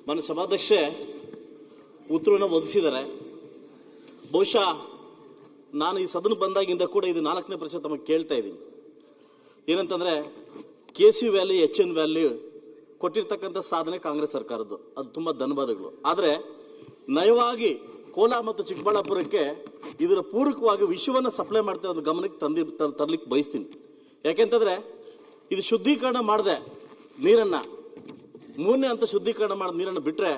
ಮಾನ್ಯ ಸಭಾಧ್ಯಕ್ಷೆ ಉತ್ತರವನ್ನು ಒದಗಿಸಿದ್ದಾರೆ. ಬಹುಶಃ ನಾನು ಈ ಸದನ ಬಂದಾಗಿಂದ ಕೂಡ ಇದು 4ನೇ ಪ್ರಶ್ನೆ ತಮಗೆ ಕೇಳ್ತಾ ಇದ್ದೀನಿ. ಏನಂತಂದ್ರೆ KC ವ್ಯಾಲಿ HN ವ್ಯಾಲಿ ಕೊಟ್ಟಿರ್ತಕ್ಕಂಥ ಸಾಧನೆ ಕಾಂಗ್ರೆಸ್ ಸರ್ಕಾರದ್ದು, ಅದು ತುಂಬಾ ಧನ್ಯವಾದಗಳು. ಆದರೆ ನಯವಾಗಿ ಕೋಲಾರ ಮತ್ತು ಚಿಕ್ಕಬಳ್ಳಾಪುರಕ್ಕೆ ಇದರ ಪೂರಕವಾಗಿ ವಿಷಯವನ್ನು ಸಪ್ಲೈ ಮಾಡ್ತಿರೋದು ಗಮನಕ್ಕೆ ತರಲಿಕ್ಕೆ ಬಯಸ್ತೀನಿ. ಯಾಕೆಂತಂದ್ರೆ ಇದು ಶುದ್ಧೀಕರಣ ಮಾಡದೆ ನೀರನ್ನ 3ನೇ ಹಂತ ಶುದ್ಧೀಕರಣ ಮಾಡಿದ ನೀರನ್ನು ಬಿಟ್ಟರೆ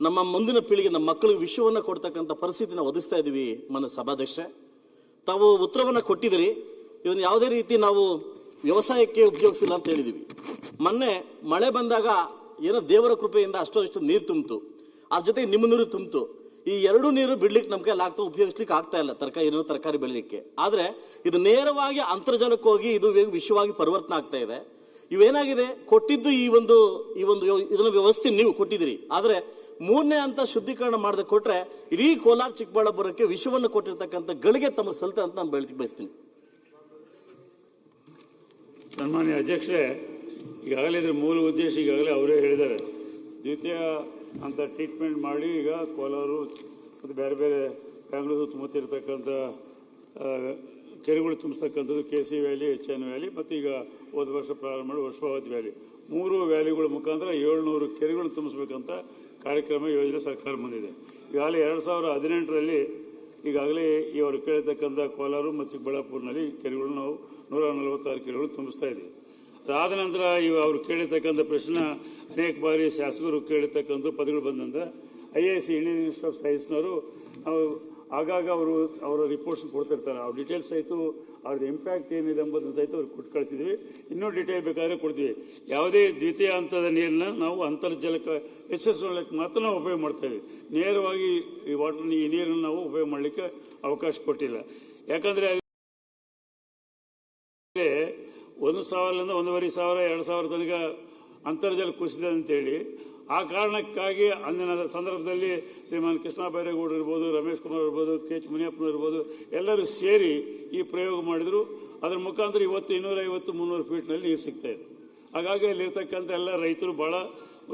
ನಮ್ಮ ಮುಂದಿನ ಪೀಳಿಗೆ, ನಮ್ಮ ಮಕ್ಕಳಿಗೆ ವಿಷಯವನ್ನು ಕೊಡ್ತಕ್ಕಂಥ ಪರಿಸ್ಥಿತಿನ ಒದಗಿಸ್ತಾ ಇದ್ದೀವಿ. ಮಾನ್ಯ ಸಭಾಧ್ಯಕ್ಷೆ, ತಾವು ಉತ್ತರವನ್ನು ಕೊಟ್ಟಿದ್ದೀರಿ. ಇದನ್ನು ಯಾವುದೇ ರೀತಿ ನಾವು ವ್ಯವಸಾಯಕ್ಕೆ ಉಪಯೋಗಿಸಿಲ್ಲ ಅಂತ ಹೇಳಿದೀವಿ. ಮೊನ್ನೆ ಮಳೆ ಬಂದಾಗ ಏನೋ ದೇವರ ಕೃಪೆಯಿಂದ ಅಷ್ಟು ನೀರು ತುಂಬಿತು, ಅದ್ರ ಜೊತೆ ನಿಮ್ಮ ನೀರು ತುಂಬಿತು. ಈ 2 ನೀರು ಬಿಡ್ಲಿಕ್ಕೆ ನಮ್ಗೆ ಉಪಯೋಗಿಸ್ಲಿಕ್ಕೆ ಆಗ್ತಾ ಇಲ್ಲ ತರಕಾರಿ ಬೆಳಿಲಿಕ್ಕೆ. ಆದ್ರೆ ಇದು ನೇರವಾಗಿ ಅಂತರ್ಜಲಕ್ಕೆ ಹೋಗಿ ಇದು ವಿಶ್ವವಾಗಿ ಪರಿವರ್ತನೆ ಆಗ್ತಾ ಇದೆ. ಇವೇನಾಗಿದೆ, ಕೊಟ್ಟಿದ್ದು ಈ ಒಂದು ಇದನ್ನ ವ್ಯವಸ್ಥೆ ನೀವು ಕೊಟ್ಟಿದ್ದೀರಿ. ಆದ್ರೆ 3ನೇ ಹಂತ ಶುದ್ಧೀಕರಣ ಮಾಡದೆ ಕೊಟ್ರೆ ಇಡೀ ಕೋಲಾರ ಚಿಕ್ಕಬಳ್ಳಾಪುರಕ್ಕೆ ವಿಷವನ್ನು ಕೊಟ್ಟಿರ್ತಕ್ಕಂಥ ಗಳಿಗೆ ತಮಗೆ ಸಲ್ತ ಅಂತ ನಾನು ಬಯಸ್ತೀನಿ. ಸನ್ಮಾನ್ಯ ಅಧ್ಯಕ್ಷರೇ, ಈಗಾಗಲೇ ಇದರ ಮೂಲ ಉದ್ದೇಶ ಈಗಾಗಲೇ ಅವರೇ ಹೇಳಿದ್ದಾರೆ. ದ್ವಿತೀಯ ಅಂತ ಟ್ರೀಟ್ಮೆಂಟ್ ಮಾಡಿ ಈಗ ಕೋಲಾರು ಮತ್ತು ಬೇರೆ ಬೇರೆ ಬೆಂಗಳೂರು ಸುತ್ತಮುತ್ತ ಇರತಕ್ಕಂಥ ಕೆರೆಗಳು ತುಂಬಿಸ್ತಕ್ಕಂಥದ್ದು KC ವ್ಯಾಲಿ, HN ವ್ಯಾಲಿ ಮತ್ತು ಈಗ ಹೋದ ವರ್ಷ ಪ್ರಾರಂಭ ಮಾಡಿ ವರ್ಷಾವತಿ ವ್ಯಾಲಿ, 3 ವ್ಯಾಲಿಗಳ ಮುಖಾಂತರ 700 ಕೆರೆಗಳು ತುಂಬಿಸ್ಬೇಕಂತ ಕಾರ್ಯಕ್ರಮ ಯೋಜನೆ ಸರ್ಕಾರ ಬಂದಿದೆ. ಈಗಾಗಲೇ 2018ರಲ್ಲಿ ಈಗಾಗಲೇ ಇವರು ಕೇಳಿರ್ತಕ್ಕಂಥ ಕೋಲಾರ ಮತ್ತು ಚಿಕ್ಕಬಳ್ಳಾಪುರನಲ್ಲಿ ಕೆರೆಗಳು ನಾವು 146 ಕೆರೆಗಳು ತುಂಬಿಸ್ತಾ ಇದ್ದೀವಿ. ಅದಾದ ನಂತರ ಅವರು ಕೇಳಿರ್ತಕ್ಕಂಥ ಪ್ರಶ್ನೆ ಅನೇಕ ಬಾರಿ ಶಾಸಕರು ಕೇಳಿರ್ತಕ್ಕಂಥ ಪದಗಳು ಬಂದಂತ IISc ಇಂಡಿಯನ್ ಇನ್ಸ್ಟಿಟ್ಯೂಟ್ ಆಫ್ ಸೈನ್ಸ್ನವರು ಆಗಾಗ ಅವರ ರಿಪೋರ್ಟ್ಸ್ ಕೊಡ್ತಿರ್ತಾರೆ. ಅವ್ರ ಡೀಟೇಲ್ಸ್ ಸಹಿತ ಅವ್ರದ್ದು ಇಂಪ್ಯಾಕ್ಟ್ ಏನಿದೆ ಎಂಬುದನ್ನು ಸಹಿತ ಅವ್ರಿಗೆ ಕೊಟ್ಟು ಕಳಿಸಿದ್ವಿ. ಇನ್ನೂ ಡೀಟೇಲ್ ಬೇಕಾದ್ರೆ ಕೊಡ್ತೀವಿ. ಯಾವುದೇ ದ್ವಿತೀಯ ಹಂತದ ನೀರನ್ನ ನಾವು ಅಂತರ್ಜಲಕ್ಕೆ ಹೆಚ್ಚಿಸೋಕ್ಕೆ ಮಾತ್ರ ನಾವು ಉಪಯೋಗ ಮಾಡ್ತಾ ಇದ್ದೀವಿ. ನೇರವಾಗಿ ಈ ನೀರನ್ನು ನಾವು ಉಪಯೋಗ ಮಾಡಲಿಕ್ಕೆ ಅವಕಾಶ ಕೊಟ್ಟಿಲ್ಲ. ಯಾಕಂದರೆ 1,000ರಿಂದ 1,500, 2,000 ತನಕ ಅಂತರ್ಜಲ ಕುಸಿದೆ ಅಂತೇಳಿ ಆ ಕಾರಣಕ್ಕಾಗಿ ಅಂದಿನ ಸಂದರ್ಭದಲ್ಲಿ ಶ್ರೀಮಾನ್ ಕೃಷ್ಣ ಬೈರೇಗೌಡರು ಇರ್ಬೋದು, ರಮೇಶ್ ಕುಮಾರ್ ಇರ್ಬೋದು, KH ಮುನಿಯಪ್ಪನವರು ಇರ್ಬೋದು, ಎಲ್ಲರೂ ಸೇರಿ ಈ ಪ್ರಯೋಗ ಮಾಡಿದರು. ಅದರ ಮುಖಾಂತರ ಇವತ್ತು 250-300 ಫೀಟ್ನಲ್ಲಿ ನೀರು ಸಿಗ್ತಾ ಇದೆ. ಹಾಗಾಗಿ ಅಲ್ಲಿರ್ತಕ್ಕಂಥ ಎಲ್ಲ ರೈತರು ಭಾಳ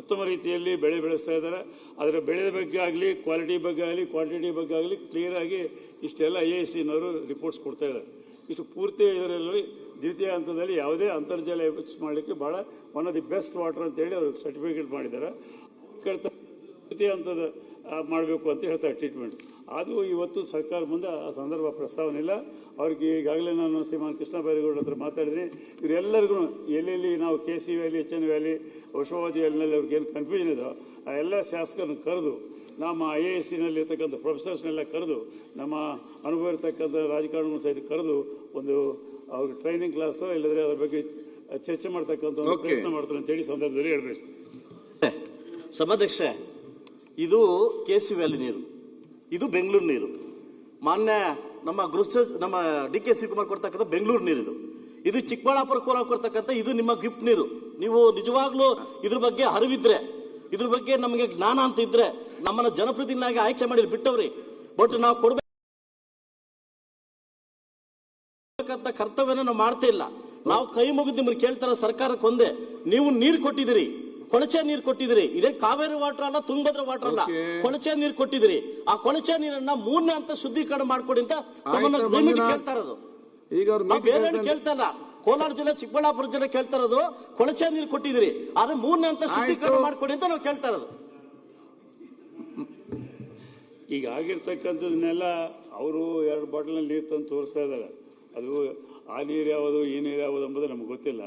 ಉತ್ತಮ ರೀತಿಯಲ್ಲಿ ಬೆಳೆ ಬೆಳೆಸ್ತಾ ಇದ್ದಾರೆ. ಅದರ ಬೆಳೆದ ಬಗ್ಗೆ ಆಗಲಿ, ಕ್ವಾಲಿಟಿ ಬಗ್ಗೆ ಆಗಲಿ, ಕ್ವಾಂಟಿಟಿ ಬಗ್ಗೆ ಆಗಲಿ ಕ್ಲಿಯರಾಗಿ ಇಷ್ಟೆಲ್ಲ IIScನವರು ರಿಪೋರ್ಟ್ಸ್ ಕೊಡ್ತಾ ಇದ್ದಾರೆ. ಇಷ್ಟು ಪೂರ್ತಿ ಇದರಲ್ಲಿ ದ್ವಿತೀಯ ಹಂತದಲ್ಲಿ ಯಾವುದೇ ಅಂತರ್ಜಲ ಹೆಚ್ಚು ಮಾಡಲಿಕ್ಕೆ ಭಾಳ one of the best water ಅಂತೇಳಿ ಅವ್ರಿಗೆ ಸರ್ಟಿಫಿಕೇಟ್ ಮಾಡಿದ್ದಾರೆ. ಕೇಳ್ತಾರೆ ದ್ವಿತೀಯ ಹಂತದ ಮಾಡಬೇಕು ಅಂತ ಹೇಳ್ತಾರೆ ಟ್ರೀಟ್ಮೆಂಟ್. ಅದು ಇವತ್ತು ಸರ್ಕಾರ ಮುಂದೆ ಆ ಸಂದರ್ಭ ಪ್ರಸ್ತಾವನೆ ಇಲ್ಲ. ಅವ್ರಿಗೆ ಈಗಾಗಲೇ ನಾನು ಶ್ರೀಮಾನ್ ಕೃಷ್ಣ ಬೈರೇಗೌಡರ ಹತ್ರ ಮಾತಾಡಿದ್ದೀನಿ. ಇವರೆಲ್ಲರಿಗೂ ಎಲ್ಲೆಲ್ಲಿ ನಾವು KC ವ್ಯಾಲಿ, HN ವ್ಯಾಲಿ, ವರ್ಷಾವತಿ ವ್ಯಾಲಿನಲ್ಲಿ ಅವ್ರಿಗೆ ಏನು ಕನ್ಫ್ಯೂಷನ್ ಇದೋ ಆ ಎಲ್ಲ ಶಾಸಕರನ್ನು ಕರೆದು, ನಮ್ಮ IIScನಲ್ಲಿ ಇರ್ತಕ್ಕಂಥ ಪ್ರೊಫೆಸರ್ಸ್ನೆಲ್ಲ ಕರೆದು, ನಮ್ಮ ಅನುಭವ ಇರ್ತಕ್ಕಂಥ ರಾಜಕಾರಣಗಳು ಸಹಿತ ಕರೆದು ಒಂದು ಅವ್ರಿಗೆ ಟ್ರೈನಿಂಗ್ ಕ್ಲಾಸು ಇಲ್ಲದ್ರೆ ಅದ್ರ ಬಗ್ಗೆ ಚರ್ಚೆ ಮಾಡ್ತಕ್ಕಂಥ ಪ್ರಯತ್ನ ಮಾಡ್ತಾರೆ ಅಂತೇಳಿ ಸಂದರ್ಭದಲ್ಲಿ ಹೇಳ್ಬೇಕು. ಸಭಾಧ್ಯಕ್ಷೆ, ಇದು KC ವ್ಯಾಲಿ ನೀರು, ಇದು ಬೆಂಗಳೂರು ನೀರು. ಮಾನ್ಯ ನಮ್ಮ ನಮ್ಮ DK ಶಿವಕುಮಾರ್ ಕೊಡ್ತಕ್ಕಂಥ ಬೆಂಗಳೂರು ನೀರು. ಇದು ಚಿಕ್ಕಬಳ್ಳಾಪುರ ಕೋಲಾರ ಕೊಡ್ತಕ್ಕಂಥ ಇದು ನಿಮ್ಮ ಗಿಫ್ಟ್ ನೀರು. ನೀವು ನಿಜವಾಗ್ಲೂ ಇದ್ರ ಬಗ್ಗೆ ಅರಿವಿದ್ರೆ, ಇದ್ರ ಬಗ್ಗೆ ನಮಗೆ ಜ್ಞಾನ ಅಂತ ಇದ್ರೆ ನಮ್ಮನ್ನ ಜನಪ್ರತಿನಿಧಿಯಾಗಿ ಆಯ್ಕೆ ಮಾಡಿ ಬಿಟ್ಟವ್ರಿ. ಬಟ್ ನಾವು ಕೊಡ್ಬೇಕಂತ ಕರ್ತವ್ಯನ ನಾವು ಮಾಡ್ತಾ ಇಲ್ಲ. ನಾವು ಕೈ ಮುಗಿದು ನಿಮ್ಮನ್ನು ಕೇಳ್ತಾರ ಸರ್ಕಾರಕ್ಕೆ ಒಂದೇ, ನೀವು ನೀರು ಕೊಟ್ಟಿದ್ದೀರಿ, ಕೊಳಚೆ ನೀರು ಕೊಟ್ಟಿದ್ದೀರಿ. ಇದೇ ಕಾವೇರಿ ವಾಟರ್ ಅಲ್ಲ, ತುಂಗಭದ್ರಾ ವಾಟರ್ ಅಲ್ಲ, ಕೊಳಚೆ ನೀರು ಕೊಟ್ಟಿದ್ದೀರಿ. ಆ ಕೊಳಚೆ ನೀರನ್ನ 3ನೇ ಹಂತ ಶುದ್ಧೀಕರಣ ಮಾಡ್ಕೊಡಿ ಅಂತ ತಮ್ಮನ್ನ ಕೇಳ್ತಾ ಇರೋದು. ಬೇರೆ ಕೇಳ್ತಾ ಇಲ್ಲ. ಕೋಲಾರ ಜಿಲ್ಲೆ, ಚಿಕ್ಕಬಳ್ಳಾಪುರ ಜಿಲ್ಲೆ ಕೇಳ್ತಾ ಇರೋದು ಕೊಳಚೆ ನೀರು ಕೊಟ್ಟಿದ್ದೀರಿ, ಆದ್ರೆ 3ನೇ ಹಂತ ಶುದ್ಧೀಕರಣ ಮಾಡ್ಕೊಡಿ ಅಂತ ನಾವು ಕೇಳ್ತಾ ಇರೋದು. ಈಗ ಆಗಿರ್ತಕ್ಕಂಥದನ್ನೆಲ್ಲ ಅವರು 2 ಬಾಟಲ್ನಲ್ಲಿ ನೀರು ತಂದು ತೋರಿಸ್ತಾ ಇದ್ದಾರೆ. ಅದು ಆ ನೀರು ಯಾವುದು, ಈ ನೀರು ಯಾವುದು ಎಂಬುದು ನಮ್ಗೆ ಗೊತ್ತಿಲ್ಲ.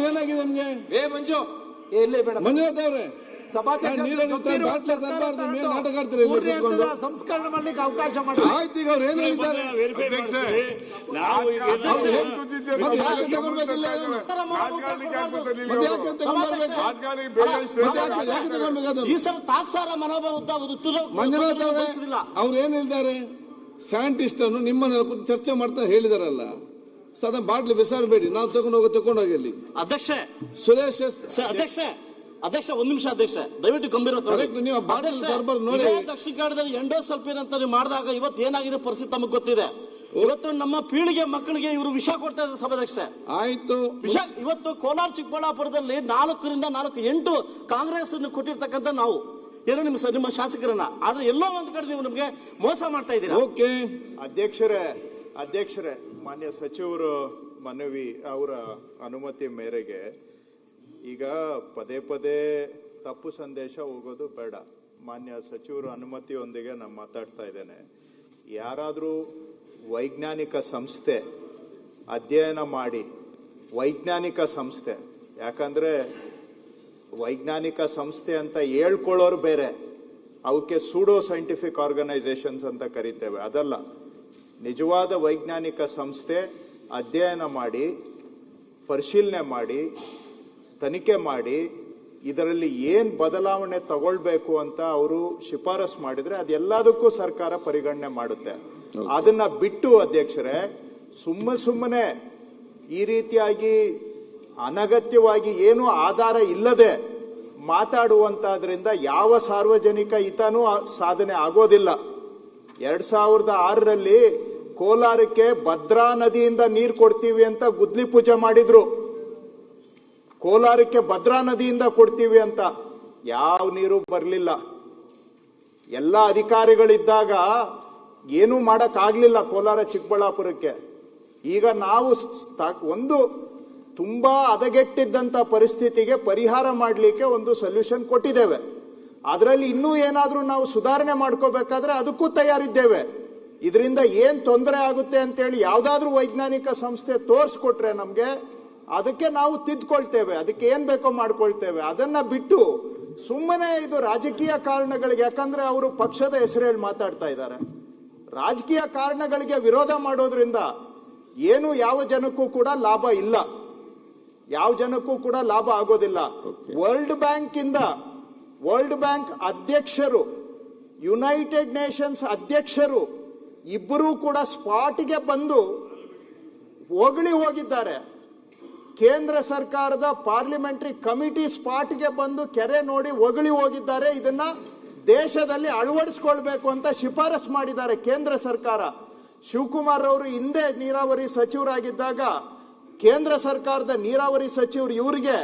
ಏನಾಗಿದೆ ನಮ್ಗೆ ಮಂಜುನಾಥ್ ಅವ್ರೆ, ಸಂಸ್ಕರಣೆ ಮಾಡ್ಲಿಕ್ಕೆ ಅವಕಾಶ ಮಾಡಿ. ಆಯ್ತು, ಈಗ ಅವ್ರು ಏನ್ ಹೇಳಿದ್ದಾರೆ? ಈ ಸಲ ತಾತ್ಸಾರ ಮನೋಭಾವ ಮಂಜುನಾಥ್ ಅವ್ರೆ, ಅವ್ರು ಏನ್ ಹೇಳಿದ್ದಾರೆ? ಸೈಂಟಿಸ್ಟ್ ಅನ್ನು ನಿಮ್ಮನ್ನ ಚರ್ಚೆ ಮಾಡ್ತಾ ಹೇಳಿದಾರಲ್ಲ, ಸದಾ ಬಾಟ್ಲಿ ಬಿಸಾಡಬೇಡಿ, ನಾವು ತಗೊಂಡೋಗಿ ಅಲ್ಲಿ. ಅಧ್ಯಕ್ಷ ಸುರೇಶ್ ಅಧ್ಯಕ್ಷ ಅಧ್ಯಕ್ಷ ಒಂದ್ ನಿಮಿಷ ಅಧ್ಯಕ್ಷ ದಯವಿಟ್ಟು ಗಂಭೀರ Correct, ನೀವು ಆ ಬಾಟಲ್ ಕಾರ್ಬಾರ್ ನೋಡಿ. ದಕ್ಷಿಣ ಕನ್ನಡದಲ್ಲಿ ಎಂಡೋಸಲ್ಫೇನ್ ಅಂತ ನೀವು ಮಾಡಿದಾಗ ಇವತ್ತು ಏನಾಗಿದೆ ಪರಿಸ್ಥಿತಿ ತಮಗೆ ಗೊತ್ತಿದೆ. ಇವತ್ತು ನಮ್ಮ ಪೀಳಿಗೆ ಮಕ್ಕಳಿಗೆ ಇವರು ವಿಷ ಕೊಡ್ತಾ ಇದ್ದಾರೆ ಸಭಾಧ್ಯಕ್ಷ. ಆಯ್ತು, ವಿಷ ಇವತ್ತು ಕೋಲಾರ ಚಿಕ್ಕಬಳ್ಳಾಪುರದಲ್ಲಿ 4 ಕಾಂಗ್ರೆಸ್ ಕೊಟ್ಟಿರ್ತಕ್ಕಂಥ ನಾವು ಏನೋ ನಿಮ್ಮ ಶಾಸಕರನ್ನ, ಆದ್ರೆ ಎಲ್ಲೋ ಒಂದ್ ಕಡೆ ನೀವು ನಮಗೆ ಮೋಸ ಮಾಡ್ತಾ ಇದ್ದೀರಾ. ಓಕೆ ಅಧ್ಯಕ್ಷರೇ ಮಾನ್ಯ ಸಚಿವರು ಮನವಿ ಅವರ ಅನುಮತಿ ಮೇರೆಗೆ ಈಗ ಪದೇ ಪದೇ ತಪ್ಪು ಸಂದೇಶ ಹೋಗೋದು ಬೇಡ. ಮಾನ್ಯ ಸಚಿವರು ಅನುಮತಿಯೊಂದಿಗೆ ನಾನು ಮಾತಾಡ್ತಾ ಇದ್ದೇನೆ. ಯಾರಾದರೂ ವೈಜ್ಞಾನಿಕ ಸಂಸ್ಥೆ ಅಧ್ಯಯನ ಮಾಡಿ, ವೈಜ್ಞಾನಿಕ ಸಂಸ್ಥೆ, ಯಾಕಂದ್ರೆ ವೈಜ್ಞಾನಿಕ ಸಂಸ್ಥೆ ಅಂತ ಹೇಳ್ಕೊಳ್ಳೋರು ಬೇರೆ, ಅವಕ್ಕೆ ಸೂಡೋ ಸೈಂಟಿಫಿಕ್ ಆರ್ಗನೈಸೇಷನ್ಸ್ ಅಂತ ಕರಿತೇವೆ, ಅದಲ್ಲ. ನಿಜವಾದ ವೈಜ್ಞಾನಿಕ ಸಂಸ್ಥೆ ಅಧ್ಯಯನ ಮಾಡಿ, ಪರಿಶೀಲನೆ ಮಾಡಿ, ತನಿಖೆ ಮಾಡಿ, ಇದರಲ್ಲಿ ಏನು ಬದಲಾವಣೆ ತಗೊಳ್ಬೇಕು ಅಂತ ಅವರು ಶಿಫಾರಸ್ ಮಾಡಿದ್ರೆ ಅದೆಲ್ಲದಕ್ಕೂ ಸರ್ಕಾರ ಪರಿಗಣನೆ ಮಾಡುತ್ತೆ. ಅದನ್ನ ಬಿಟ್ಟು ಅಧ್ಯಕ್ಷರೇ ಸುಮ್ಮನೆ ಈ ರೀತಿಯಾಗಿ ಅನಗತ್ಯವಾಗಿ ಏನು ಆಧಾರ ಇಲ್ಲದೆ ಮಾತಾಡುವಂತದ್ರಿಂದ ಯಾವ ಸಾರ್ವಜನಿಕ ಹಿತನೂ ಸಾಧನೆ ಆಗೋದಿಲ್ಲ. 2006ರಲ್ಲಿ ಕೋಲಾರಕ್ಕೆ ಭದ್ರಾ ನದಿಯಿಂದ ನೀರು ಕೊಡ್ತೀವಿ ಅಂತ ಗುದ್ಲಿ ಪೂಜೆ ಮಾಡಿದ್ರು. ಕೋಲಾರಕ್ಕೆ ಭದ್ರಾ ನದಿಯಿಂದ ಕೊಡ್ತೀವಿ ಅಂತ ಯಾವ ನೀರು ಬರಲಿಲ್ಲ. ಎಲ್ಲ ಅಧಿಕಾರಿಗಳಿದ್ದಾಗ ಏನೂ ಮಾಡೋಕ್ಕಾಗಲಿಲ್ಲ ಕೋಲಾರ ಚಿಕ್ಕಬಳ್ಳಾಪುರಕ್ಕೆ. ಈಗ ನಾವು ಒಂದು ತುಂಬಾ ಹದಗೆಟ್ಟಿದ್ದಂಥ ಪರಿಸ್ಥಿತಿಗೆ ಪರಿಹಾರ ಮಾಡಲಿಕ್ಕೆ ಒಂದು ಸೊಲ್ಯೂಷನ್ ಕೊಟ್ಟಿದ್ದೇವೆ. ಅದರಲ್ಲಿ ಇನ್ನೂ ಏನಾದರೂ ನಾವು ಸುಧಾರಣೆ ಮಾಡ್ಕೋಬೇಕಾದ್ರೆ ಅದಕ್ಕೂ ತಯಾರಿದ್ದೇವೆ. ಇದರಿಂದ ಏನು ತೊಂದರೆ ಆಗುತ್ತೆ ಅಂತೇಳಿ ಯಾವುದಾದ್ರೂ ವೈಜ್ಞಾನಿಕ ಸಂಸ್ಥೆ ತೋರಿಸ್ಕೊಟ್ರೆ ನಮಗೆ ಅದಕ್ಕೆ ನಾವು ತಿದ್ಕೊಳ್ತೇವೆ, ಅದಕ್ಕೆ ಏನು ಬೇಕೋ ಮಾಡ್ಕೊಳ್ತೇವೆ. ಅದನ್ನ ಬಿಟ್ಟು ಸುಮ್ಮನೆ ಇದು ರಾಜಕೀಯ ಕಾರಣಗಳಿಗೆ, ಯಾಕಂದ್ರೆ ಅವರು ಪಕ್ಷದ ಹೆಸರು ಹೇಳಿ ಮಾತಾಡ್ತಾ ಇದ್ದಾರೆ, ರಾಜಕೀಯ ಕಾರಣಗಳಿಗೆ ವಿರೋಧ ಮಾಡೋದ್ರಿಂದ ಏನು ಯಾವ ಜನಕ್ಕೂ ಕೂಡ ಲಾಭ ಇಲ್ಲ, ಯಾವ ಜನಕ್ಕೂ ಕೂಡ ಲಾಭ ಆಗೋದಿಲ್ಲ. ವರ್ಲ್ಡ್ ಬ್ಯಾಂಕ್ ಅಧ್ಯಕ್ಷರು, ಯುನೈಟೆಡ್ ನೇಷನ್ಸ್ ಅಧ್ಯಕ್ಷರು ಇಬ್ಬರೂ ಕೂಡ ಸ್ಪಾಟ್ಗೆ ಬಂದು ಹೊಗಳಿ ಹೋಗಿದ್ದಾರೆ. ಕೇಂದ್ರ ಸರ್ಕಾರದ ಪಾರ್ಲಿಮೆಂಟರಿ ಕಮಿಟಿ ಸ್ಪಾಟ್ಗೆ ಬಂದು ಕೆರೆ ನೋಡಿ ಹೊಗಳಿ ಹೋಗಿದ್ದಾರೆ. ಇದನ್ನ ದೇಶದಲ್ಲಿ ಅಳವಡಿಸ್ಕೊಳ್ಬೇಕು ಅಂತ ಶಿಫಾರಸ್ ಮಾಡಿದ್ದಾರೆ ಕೇಂದ್ರ ಸರ್ಕಾರ. ಶಿವಕುಮಾರ್ ಅವರು ಹಿಂದೆ ನೀರಾವರಿ ಸಚಿವರಾಗಿದ್ದಾಗ ಕೇಂದ್ರ ಸರ್ಕಾರದ ನೀರಾವರಿ ಸಚಿವರು ಇವರಿಗೆ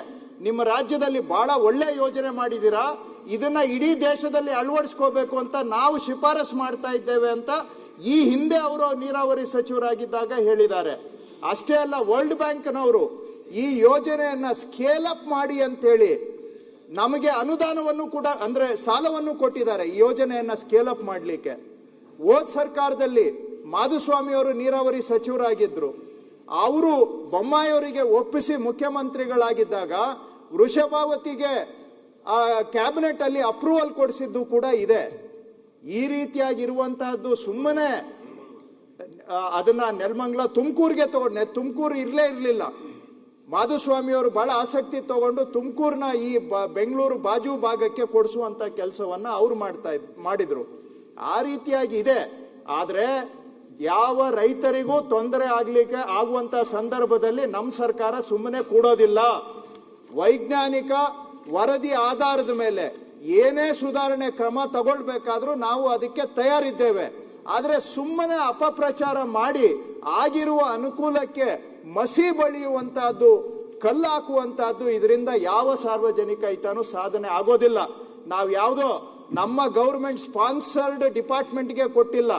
ನಿಮ್ಮ ರಾಜ್ಯದಲ್ಲಿ ಬಹಳ ಒಳ್ಳೆ ಯೋಜನೆ ಮಾಡಿದ್ದೀರಾ, ಇದನ್ನ ಇಡೀ ದೇಶದಲ್ಲಿ ಅಳವಡಿಸ್ಕೋಬೇಕು ಅಂತ ನಾವು ಶಿಫಾರಸ್ ಮಾಡ್ತಾ ಇದ್ದೇವೆ ಅಂತ ಈ ಹಿಂದೆ ಅವರು ನೀರಾವರಿ ಸಚಿವರಾಗಿದ್ದಾಗ ಹೇಳಿದ್ದಾರೆ. ಅಷ್ಟೇ ಅಲ್ಲ, ವರ್ಲ್ಡ್ ಬ್ಯಾಂಕ್ನವರು ಈ ಯೋಜನೆಯನ್ನ ಸ್ಕೇಲ್ ಅಪ್ ಮಾಡಿ ಅಂತೇಳಿ ನಮಗೆ ಅನುದಾನವನ್ನು ಕೂಡ ಅಂದ್ರೆ ಸಾಲವನ್ನು ಕೊಟ್ಟಿದ್ದಾರೆ ಈ ಯೋಜನೆಯನ್ನ ಸ್ಕೇಲ್ ಅಪ್ ಮಾಡಲಿಕ್ಕೆ. ಹೋದ ಸರ್ಕಾರದಲ್ಲಿ ಮಾಧುಸ್ವಾಮಿ ಅವರು ನೀರಾವರಿ ಸಚಿವರಾಗಿದ್ರು, ಅವರು ಬೊಮ್ಮಾಯಿಯವರಿಗೆ ಒಪ್ಪಿಸಿ ಮುಖ್ಯಮಂತ್ರಿಗಳಾಗಿದ್ದಾಗ ವೃಷಭಾವತಿಗೆ ಕ್ಯಾಬಿನೆಟ್ ಅಲ್ಲಿ ಅಪ್ರೂವಲ್ ಕೊಡಿಸಿದ್ದು ಕೂಡ ಇದೆ. ಈ ರೀತಿಯಾಗಿರುವಂತಹದ್ದು ಸುಮ್ಮನೆ ಅದನ್ನ ನೆಲಮಂಗಲ ತುಮಕೂರಿಗೆ ತುಮಕೂರು ಇರಲಿಲ್ಲ. ಮಾಧುಸ್ವಾಮಿ ಅವರು ಬಹಳ ಆಸಕ್ತಿ ತಗೊಂಡು ತುಮಕೂರಿನ ಈ ಬೆಂಗಳೂರು ಬಾಜು ಭಾಗಕ್ಕೆ ಕೊಡಿಸುವಂತ ಕೆಲಸವನ್ನ ಅವ್ರು ಮಾಡಿದ್ರು. ಆ ರೀತಿಯಾಗಿ ಇದೆ. ಆದ್ರೆ ಯಾವ ರೈತರಿಗೂ ತೊಂದರೆ ಆಗ್ಲಿಕ್ಕೆ ಆಗುವಂತ ಸಂದರ್ಭದಲ್ಲಿ ನಮ್ಮ ಸರ್ಕಾರ ಸುಮ್ಮನೆ ಕೂಡೋದಿಲ್ಲ. ವೈಜ್ಞಾನಿಕ ವರದಿ ಆಧಾರದ ಮೇಲೆ ಏನೇ ಸುಧಾರಣೆ ಕ್ರಮ ತಗೊಳ್ಬೇಕಾದ್ರೂ ನಾವು ಅದಕ್ಕೆ ತಯಾರಿದ್ದೇವೆ. ಆದ್ರೆ ಸುಮ್ಮನೆ ಅಪಪ್ರಚಾರ ಮಾಡಿ ಆಗಿರುವ ಅನುಕೂಲಕ್ಕೆ ಮಸಿ ಬಳಿಯುವಂತಹದ್ದು, ಕಲ್ಲು ಹಾಕುವಂತಹದ್ದು, ಇದರಿಂದ ಯಾವ ಸಾರ್ವಜನಿಕ ಹಿತನೂ ಸಾಧನೆ ಆಗೋದಿಲ್ಲ. ನಾವು ಯಾವುದೋ ನಮ್ಮ ಗೌರ್ಮೆಂಟ್ ಸ್ಪಾನ್ಸರ್ಡ್ ಡಿಪಾರ್ಟ್ಮೆಂಟ್ಗೆ ಕೊಟ್ಟಿಲ್ಲ.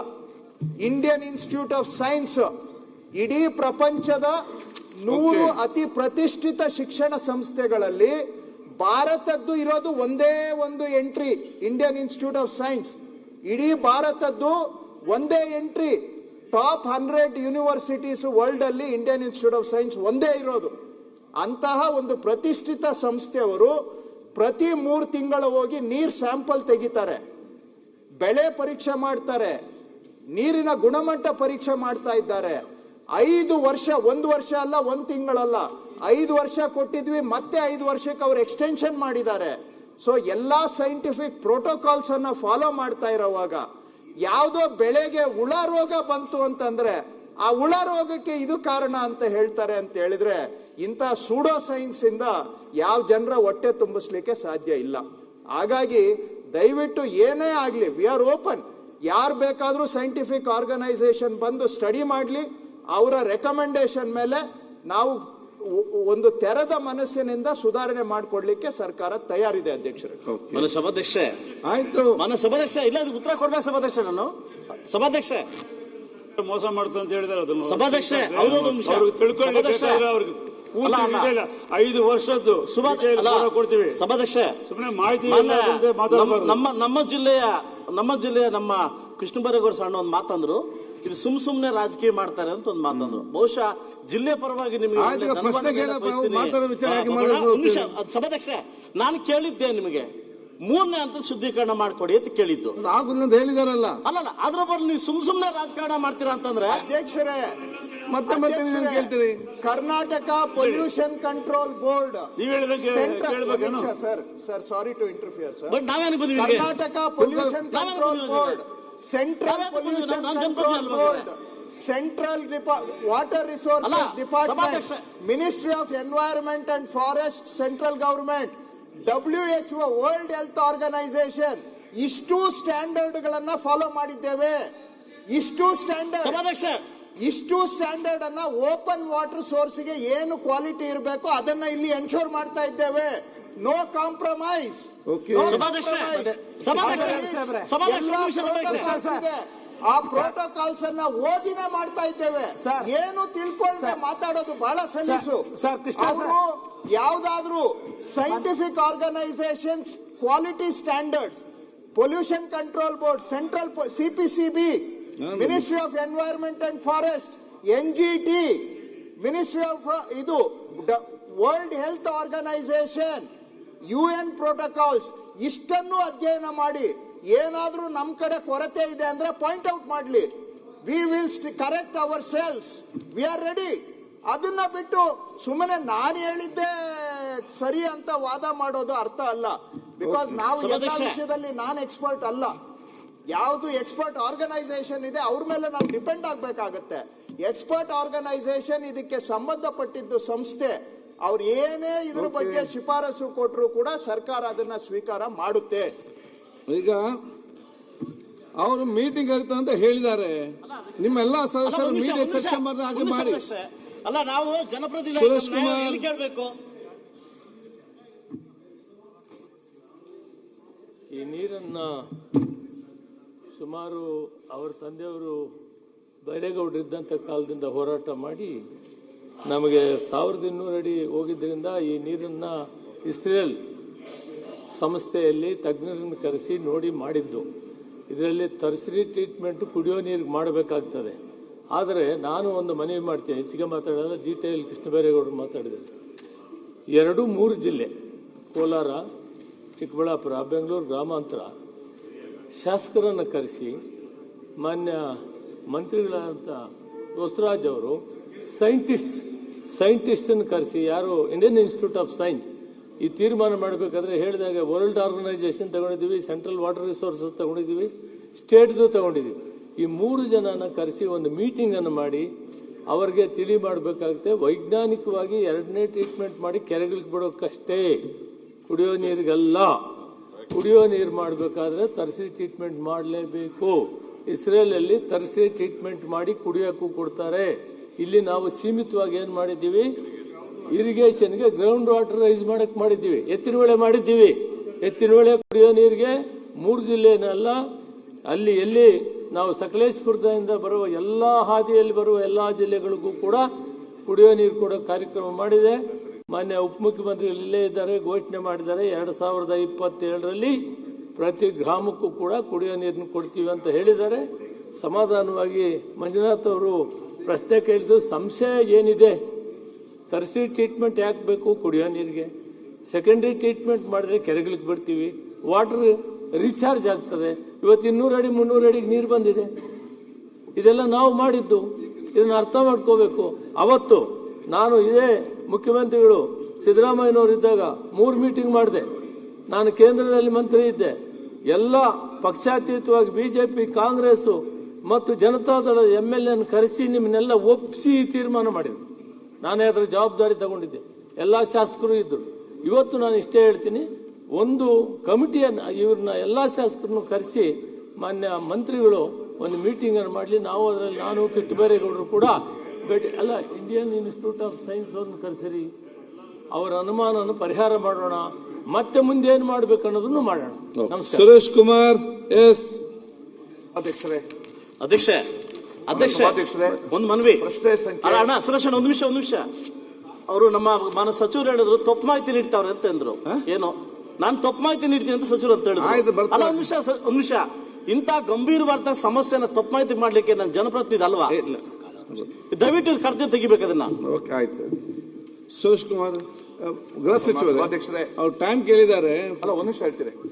ಇಂಡಿಯನ್ ಇನ್ಸ್ಟಿಟ್ಯೂಟ್ ಆಫ್ ಸೈನ್ಸ್ ಇಡೀ ಪ್ರಪಂಚದ 100 ಅತಿ ಪ್ರತಿಷ್ಠಿತ ಶಿಕ್ಷಣ ಸಂಸ್ಥೆಗಳಲ್ಲಿ ಭಾರತದ್ದು ಇರೋದು ಒಂದೇ ಒಂದು entry, Indian institute of science. ಇಡೀ ಭಾರತದ್ದು ಒಂದೇ ಎಂಟ್ರಿ. ಟಾಪ್ 100 ಯೂನಿವರ್ಸಿಟೀಸ್ ವರ್ಲ್ಡ್ ಅಲ್ಲಿ ಇಂಡಿಯನ್ ಇನ್ಸ್ಟಿಟ್ಯೂಟ್ ಆಫ್ ಸೈನ್ಸ್ ಒಂದೇ ಇರೋದು. ಅಂತಹ ಒಂದು ಪ್ರತಿಷ್ಠಿತ ಸಂಸ್ಥೆಯವರು ಪ್ರತಿ 3 ತಿಂಗಳು ಹೋಗಿ ನೀರ್ ಸ್ಯಾಂಪಲ್ ತೆಗಿತಾರೆ, ಬೆಳೆ ಪರೀಕ್ಷೆ ಮಾಡ್ತಾರೆ, ನೀರಿನ ಗುಣಮಟ್ಟ ಪರೀಕ್ಷೆ ಮಾಡ್ತಾ ಇದ್ದಾರೆ. 5 ವರ್ಷ, 1 ವರ್ಷ ಅಲ್ಲ, 1 ತಿಂಗಳಲ್ಲ, 5 ವರ್ಷ ಕೊಟ್ಟಿದ್ವಿ, ಮತ್ತೆ 5 ವರ್ಷಕ್ಕೆ ಅವರು ಎಕ್ಸ್ಟೆನ್ಷನ್ ಮಾಡಿದ್ದಾರೆ. ಸೊ ಎಲ್ಲಾ ಸೈಂಟಿಫಿಕ್ ಪ್ರೋಟೋಕಾಲ್ಸ್ ಅನ್ನ ಫಾಲೋ ಮಾಡ್ತಾ ಇರೋವಾಗ ಯಾವುದೋ ಬೆಳೆಗೆ ಹುಳ ರೋಗ ಬಂತು ಅಂತಂದ್ರೆ ಆ ಹುಳ ರೋಗಕ್ಕೆ ಇದು ಕಾರಣ ಅಂತ ಹೇಳ್ತಾರೆ ಅಂತ ಹೇಳಿದ್ರೆ ಇಂಥ ಸೂಡೋ ಸೈನ್ಸ್ ಇಂದ ಯಾವ ಜನರ ಹೊಟ್ಟೆ ತುಂಬಿಸ್ಲಿಕ್ಕೆ ಸಾಧ್ಯ ಇಲ್ಲ. ಹಾಗಾಗಿ ದಯವಿಟ್ಟು ಏನೇ ಆಗಲಿ, ವಿ ಆರ್ ಓಪನ್. ಯಾರು ಬೇಕಾದರೂ ಸೈಂಟಿಫಿಕ್ ಆರ್ಗನೈಸೇಷನ್ ಬಂದು ಸ್ಟಡಿ ಮಾಡಲಿ, ಅವರ ರೆಕಮೆಂಡೇಶನ್ ಮೇಲೆ ನಾವು ಒಂದು ತೆರೆದ ಮನಸ್ಸಿನಿಂದ ಸುಧಾರಣೆ ಮಾಡಿಕೊಡ್ಲಿಕ್ಕೆ ಸರ್ಕಾರ ತಯಾರಿದೆ ಅಧ್ಯಕ್ಷರೇ. ಸಭಾಧ್ಯಕ್ಷೆ ಆಯ್ತು, ಸಭಾಧ್ಯಕ್ಷ ಇಲ್ಲ, ಅದಕ್ಕೆ ಉತ್ತರ ಕೊಡ್ಬೇಕು ಸಭಾಧ್ಯಕ್ಷ. ನಾನು ಸಭಾಧ್ಯಕ್ಷ ಮೋಸ ಮಾಡ್ತಾ ಅಂತ ಹೇಳಿದಾರೆ ಅದನ್ನು ಸಭಾಧ್ಯಕ್ಷ ತಿಳ್ಕೊಳ್ಳಿ. ಅವ್ರಿಗೆ 5 ವರ್ಷದ್ದು ಕೊಡ್ತೀವಿ ಸಭಾಧ್ಯಕ್ಷ. ಸುಮ್ಮನೆ ಮಾಹಿತಿ ನಮ್ಮ ಜಿಲ್ಲೆಯ ನಮ್ಮ ಕೃಷ್ಣ ಬೈರೇಗೌಡ ಸಣ್ಣ ಒಂದು ಮಾತಂದ್ರು, ಇದು ಸುಮ್ನೆ ರಾಜಕೀಯ ಮಾಡ್ತಾರೆ ಅಂತ ಒಂದು ಮಾತಂದ್ರು. ಬಹುಶಃ ಜಿಲ್ಲೆ ಪರವಾಗಿ ನಿಮಗೆ ಸಭಾಧ್ಯಕ್ಷ ನಾನು ಕೇಳಿದ್ದೆ, ನಿಮಗೆ 3ನೇ ಹಂತದ ಶುದ್ಧೀಕರಣ ಮಾಡ್ಕೊಡಿ ಅಂತ ಕೇಳಿದ್ದು. ಹೇಳಿದಾರಲ್ಲ, ಅಲ್ಲ ಅದ್ರ ಬರ್ ನೀವು ಸುಮ್ನೆ ರಾಜಕಾರಣ ಮಾಡ್ತೀರಾ ಅಂತಂದ್ರೆ ಅಧ್ಯಕ್ಷರೇ ಮತ್ತೆ ಹೇಳ್ತೀರಿ. Karnataka pollution control board, sir sorry to interfere sir, Karnataka pollution control board, central pollution control board, central water resources department, ministry of environment and forest, central government, WHO world health organisation, ಇಷ್ಟು ಸ್ಟ್ಯಾಂಡರ್ಡ್ ಗಳನ್ನ follow ಮಾಡಿದ್ದೇವೆ. ಇಷ್ಟು standard ಅನ್ನ open water source ಗೆ ಏನು quality ಇರಬೇಕು ಅದನ್ನ ಇಲ್ಲಿ ಎನ್ಶೋರ್ ಮಾಡ್ತಾ ಇದ್ದೇವೆ. No compromise. ಆ ಪ್ರೋಟೋಕಾಲ್ಸ್ ಅನ್ನ ಓದಿನೇ ಮಾಡ್ತಾ ಇದ್ದೇವೆ. ಏನು ತಿಳ್ಕೊಂಡ್ರೆ ಮಾತಾಡೋದು ಬಹಳ ಸಲೀಸು. ಅವರು ಯಾವ್ದಾದ್ರು scientific organisations quality standards, pollution control board, central CPCB, ministry of environment and forest, NGT, ministry of ಇದು world health organisation, UN protocols, ಇಷ್ಟನ್ನು ಅಧ್ಯಯನ ಮಾಡಿ ಏನಾದ್ರೂ ನಮ್ ಕಡೆ ಕೊರತೆ ಇದೆ ಅಂದ್ರೆ ಪಾಯಿಂಟ್ ಔಟ್ ಮಾಡ್ಲಿ. We will correct ourselves, we are ready. ಅದನ್ನ ಬಿಟ್ಟು ಸುಮ್ಮನೆ ನಾನು ಹೇಳಿದ್ದೆ ಸರಿ ಅಂತ ವಾದ ಮಾಡೋದು ಅರ್ಥ ಅಲ್ಲ. ಬಿಕಾಸ್ ನಾವು ಎಲ್ಲ ವಿಷಯದಲ್ಲಿ ನಾನು ಎಕ್ಸ್ಪರ್ಟ್ ಅಲ್ಲ. ಯಾವುದು ಎಕ್ಸ್ಪರ್ಟ್ ಆರ್ಗನೈಸೇಷನ್ ಇದೆ ಅವ್ರ ಮೇಲೆ ನಾವು ಡಿಪೆಂಡ್ ಆಗ್ಬೇಕಾಗತ್ತೆ. ಎಕ್ಸ್ಪರ್ಟ್ ಆರ್ಗನೈಸೇಷನ್ ಇದಕ್ಕೆ ಸಂಬಂಧಪಟ್ಟಿದ್ದು ಸಂಸ್ಥೆ, ಅವ್ರು ಏನೇ ಇದ್ರ ಬಗ್ಗೆ ಶಿಫಾರಸು ಕೊಟ್ಟರು ಕೂಡ ಸರ್ಕಾರ ಅದನ್ನ ಸ್ವೀಕಾರ ಮಾಡುತ್ತೆ. ಈಗ ಅವರು ಮೀಟಿಂಗ್ ಇರುತ್ತೆ ಅಂತ ಹೇಳಿದ್ದಾರೆ. ನಿಮ್ಮೆಲ್ಲ ಸದಸ್ಯರು ಮೀಡಿಯಾ ಚರ್ಚೆ ಮಾಡಿದ ಹಾಗೆ ಮಾಡಿ. ಅಲ್ಲ, ನಾವು ಜನಪ್ರತಿನಿಧಿ ಕೇಳಬೇಕು. ಈ ನೀರನ್ನ ಸುಮಾರು ಅವರ ತಂದೆಯವರು ಬೈರೇಗೌಡರಿದ್ದಂಥ ಕಾಲದಿಂದ ಹೋರಾಟ ಮಾಡಿ ನಮಗೆ 1200 ಅಡಿ ಹೋಗಿದ್ದರಿಂದ ಈ ನೀರನ್ನ ಇಸ್ರೇಲ್ ಸಂಸ್ಥೆಯಲ್ಲಿ ತಜ್ಞರನ್ನು ಕರೆಸಿ ನೋಡಿ ಮಾಡಿದ್ದು. ಇದರಲ್ಲಿ ತರ್ಸರಿ ಟ್ರೀಟ್ಮೆಂಟ್ ಕುಡಿಯೋ ನೀರಿಗೆ ಮಾಡಬೇಕಾಗ್ತದೆ. ಆದರೆ ನಾನು ಒಂದು ಮನವಿ ಮಾಡ್ತೀನಿ, ಹೆಚ್ಚಿಗೆ ಮಾತಾಡೋಲ್ಲ, ಡೀಟೇಲ್ ಕೃಷ್ಣ ಬೈರೇಗೌಡರು ಮಾತಾಡಿದ್ದಾರೆ. 2-3 ಜಿಲ್ಲೆ, ಕೋಲಾರ, ಚಿಕ್ಕಬಳ್ಳಾಪುರ, ಬೆಂಗಳೂರು ಗ್ರಾಮಾಂತರ, ಶಾಸಕರನ್ನು ಕರೆಸಿ ಮಾನ್ಯ ಮಂತ್ರಿಗಳಾದಂಥ ಬಸವರಾಜ್ ಅವರು ಸೈಂಟಿಸ್ಟನ್ನು ಕರೆಸಿ, ಯಾರು ಇಂಡಿಯನ್ ಇನ್ಸ್ಟಿಟ್ಯೂಟ್ ಆಫ್ ಸೈನ್ಸ್, ಈ ತೀರ್ಮಾನ ಮಾಡಬೇಕಾದ್ರೆ ಹೇಳಿದಾಗ ವರ್ಲ್ಡ್ ಆರ್ಗನೈಸೇಷನ್ ತಗೊಂಡಿದ್ದೀವಿ, ಸೆಂಟ್ರಲ್ ವಾಟರ್ ರಿಸೋರ್ಸಸ್ ತಗೊಂಡಿದ್ದೀವಿ, ಸ್ಟೇಟ್ದು ತಗೊಂಡಿದ್ದೀವಿ. ಈ 3 ಜನನ ಕರೆಸಿ ಒಂದು ಮೀಟಿಂಗನ್ನು ಮಾಡಿ ಅವರಿಗೆ ತಿಳಿ ಮಾಡಬೇಕಾಗುತ್ತೆ. ವೈಜ್ಞಾನಿಕವಾಗಿ 2ನೇ ಟ್ರೀಟ್ಮೆಂಟ್ ಮಾಡಿ ಕೆರೆಗಳಿಗೆ ಬಿಡೋಕ್ಕಷ್ಟೇ, ಕುಡಿಯೋ ನೀರಿಗಲ್ಲ. ಕುಡಿಯೋ ನೀರು ಮಾಡಬೇಕಾದ್ರೆ ತರ್ಸರಿ ಟ್ರೀಟ್ಮೆಂಟ್ ಮಾಡಲೇಬೇಕು. ಇಸ್ರೇಲಲ್ಲಿ ತರ್ಸರಿ ಟ್ರೀಟ್ಮೆಂಟ್ ಮಾಡಿ ಕುಡಿಯೋಕ್ಕೂ ಕೊಡ್ತಾರೆ. ಇಲ್ಲಿ ನಾವು ಸೀಮಿತವಾಗಿ ಏನು ಮಾಡಿದ್ದೀವಿ, ಇರಿಗೇಷನ್ಗೆ ಗ್ರೌಂಡ್ ವಾಟರ್ ರೈಸ್ ಮಾಡಕ್ಕೆ ಮಾಡಿದ್ದೀವಿ, ಎತ್ತಿನಹೊಳೆ ಮಾಡಿದ್ದೀವಿ. ಎತ್ತಿನಹೊಳೆ ಕುಡಿಯೋ ನೀರಿಗೆ 3 ಜಿಲ್ಲೆನಲ್ಲ, ಅಲ್ಲಿ ಎಲ್ಲಿ ನಾವು ಸಕಲೇಶ್ಪುರದಿಂದ ಬರುವ ಎಲ್ಲ ಹಾದಿಯಲ್ಲಿ ಬರುವ ಎಲ್ಲ ಜಿಲ್ಲೆಗಳಿಗೂ ಕೂಡ ಕುಡಿಯೋ ನೀರು ಕೊಡೋ ಕಾರ್ಯಕ್ರಮ ಮಾಡಿದೆ. ಮಾನ್ಯ ಉಪಮುಖ್ಯಮಂತ್ರಿಗಳು ಇಲ್ಲೇ ಇದ್ದಾರೆ, ಘೋಷಣೆ ಮಾಡಿದ್ದಾರೆ 2027ರಲ್ಲಿ ಪ್ರತಿ ಗ್ರಾಮಕ್ಕೂ ಕೂಡ ಕುಡಿಯೋ ನೀರನ್ನು ಕೊಡ್ತೀವಿ ಅಂತ ಹೇಳಿದ್ದಾರೆ. ಸಮಾಧಾನವಾಗಿ ಮಂಜುನಾಥ್ ಅವರು ಪ್ರಶ್ನೆ ಕೇಳಿದ್ದು, ಸಂಶಯ ಏನಿದೆ, ತರ್ಸರಿ ಟ್ರೀಟ್ಮೆಂಟ್ ಯಾಕೆ ಬೇಕು ಕುಡಿಯೋ ನೀರಿಗೆ? ಸೆಕೆಂಡ್ರಿ ಟ್ರೀಟ್ಮೆಂಟ್ ಮಾಡಿದ್ರೆ ಕೆರೆಗಳಿಗೆ ಬಿಡ್ತೀವಿ, ವಾಟರ್ ರೀಚಾರ್ಜ್ ಆಗ್ತದೆ. ಇವತ್ತು 200 ಅಡಿ 300 ಅಡಿಗೆ ನೀರು ಬಂದಿದೆ. ಇದೆಲ್ಲ ನಾವು ಮಾಡಿದ್ದು, ಇದನ್ನು ಅರ್ಥ ಮಾಡ್ಕೋಬೇಕು. ಅವತ್ತು ನಾನು ಇದೇ ಮುಖ್ಯಮಂತ್ರಿಗಳು ಸಿದ್ದರಾಮಯ್ಯನವರು ಇದ್ದಾಗ 3 ಮೀಟಿಂಗ್ ಮಾಡಿದೆ. ನಾನು ಕೇಂದ್ರದಲ್ಲಿ ಮಂತ್ರಿ ಇದ್ದೆ. ಎಲ್ಲ ಪಕ್ಷಾತೀತವಾಗಿ BJP, ಕಾಂಗ್ರೆಸ್ಸು ಮತ್ತು ಜನತಾದಳ MLA ಕರೆಸಿ ನಿಮ್ಮನ್ನೆಲ್ಲ ಒಪ್ಪಿಸಿ ತೀರ್ಮಾನ ಮಾಡಿದ್ರು. ನಾನೇ ಅದರ ಜವಾಬ್ದಾರಿ ತಗೊಂಡಿದ್ದೆ. ಎಲ್ಲ ಶಾಸಕರು ಇದ್ದರು. ಇವತ್ತು ನಾನು ಇಷ್ಟೇ ಹೇಳ್ತೀನಿ, ಒಂದು ಕಮಿಟಿಯನ್ನು ಇವ್ರನ್ನ ಎಲ್ಲ ಶಾಸಕರನ್ನು ಕರೆಸಿ ಮಾನ್ಯ ಮಂತ್ರಿಗಳು ಒಂದು ಮೀಟಿಂಗ್ ಅನ್ನು ಮಾಡಲಿ. ನಾವು ಅದರಲ್ಲಿ ನಾನು ಕೃಷ್ಣಬೈರೇಗೌಡರು ಕೂಡ ಭೇಟಿ ಅಲ್ಲ ಇಂಡಿಯನ್ ಇನ್ಸ್ಟಿಟ್ಯೂಟ್ ಆಫ್ ಸೈನ್ಸ್ ಅವ್ರನ್ನ ಕರೆಸಿರಿ, ಅವರ ಅನುಮಾನವನ್ನು ಪರಿಹಾರ ಮಾಡೋಣ, ಮತ್ತೆ ಮುಂದೆ ಏನು ಮಾಡ್ಬೇಕು ಅನ್ನೋದನ್ನು ಮಾಡೋಣ. ನಮಸ್ಕಾರ. ಸುರೇಶ್ ಕುಮಾರ್ ಎಸ್. ಅಧ್ಯಕ್ಷರೇ ಅಧ್ಯಕ್ಷ ಒಂದು ಮನವಿ. ಅಲ್ಲ ಅಣ್ಣ ಸುರೇಶ್ ಅಣ್ಣ, ಒಂದು ನಿಮಿಷ. ಅವರು ನಮ್ಮ ಮಾನ್ಯ ಸಚಿವರು ಹೇಳಿದ್ರು ತಪ್ಪು ಮಾಹಿತಿ ನೀಡ್ತಾವ್ರೆ ಅಂತ ಹೇಳಿದ್ರು. ಏನು ನಾನು ತಪ್ಪು ಮಾಹಿತಿ ನೀಡ್ತೀನಿ ಅಂತ ಸಚಿವರು ಅಂತ ಹೇಳಿದ್ರು. ಅಲ್ಲ ಒಂದ್ ನಿಮಿಷ ಇಂಥ ಗಂಭೀರವಾದ ಸಮಸ್ಯೆನ ತಪ್ಪು ಮಾಹಿತಿ ಮಾಡ್ಲಿಕ್ಕೆ ನಾನು ಜನಪ್ರತಿನಿಧಿ ಅಲ್ವಾ? ದಯವಿಟ್ಟು ಕರ್ತವ್ಯ ತೆಗಿಬೇಕು ಅದನ್ನ. ಓಕೆ ಆಯ್ತು. ಸುರೇಶ್ ಕುಮಾರ್ ಗೃಹ ಸಚಿವರು ಅಧ್ಯಕ್ಷರೇ ಅವ್ರು ಟೈಮ್ ಕೇಳಿದ್ದಾರೆ. ಅಲ್ಲ, ಒಂದು ನಿಮಿಷ ಹೇಳ್ತೀರಿ.